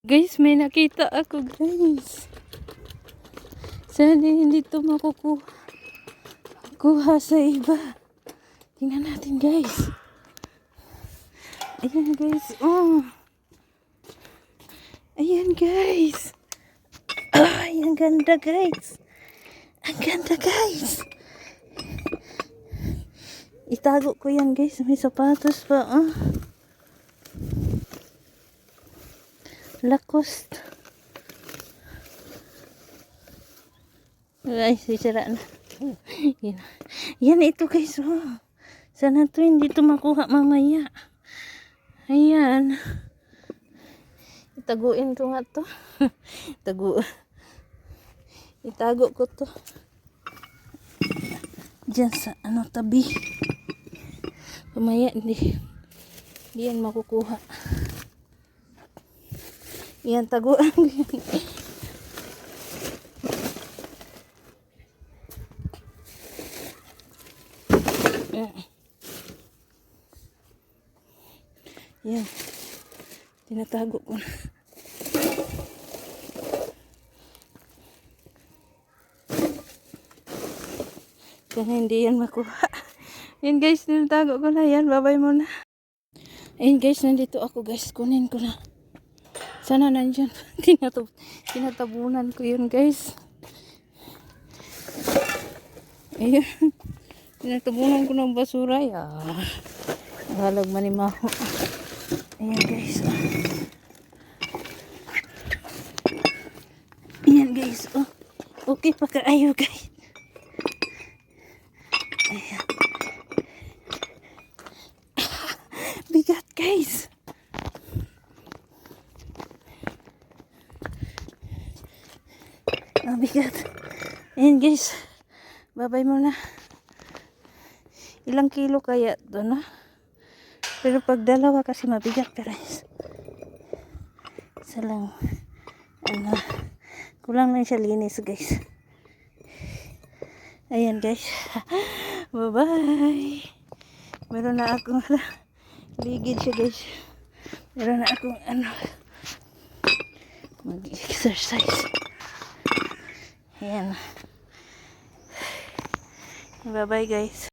Guys, may nakita ako guys. Sana hindi ito makukuha sa iba. Tingnan natin guys. Ayan guys. Oh. Ayan guys. Ay, ang ganda guys. Ang ganda guys. Itago ko yan guys. May sapatos pa. Oh. Lacoste. Ay, sisira na. Yan. Yan ito guys. Oh. Sana to hindi ito makuha mamaya. Ayan. Itaguin ko nga to. Itago ko to. Diyan sa tabi. Mamaya hindi yan makukuha. Yan, taguan ko yan. Yan. Tinatago ko na. Kaya hindi yan makuha. Yan guys, tinatago ko na yan. Babay muna. Ayun guys, nandito ako guys. Kunin ko na. Sana nandyan. Tinatabunan ko yun guys. Ayun. Tinatabunan ko ng basura. Halag manimaho. Ayan guys. Ayan guys. Oh. Okay pa kaayo guys. Ayan. Bigat guys. Bigat. Ayan guys. Babay muna. Ilang kilo kaya ito na? Pero pag dalawa kasi mabigat guys. Isa lang. Kulang lang siya linis guys. Ayan guys. Bye bye. Meron na akong ligid siya guys. Meron na akong mag-exercise. Ayan. Bye bye guys.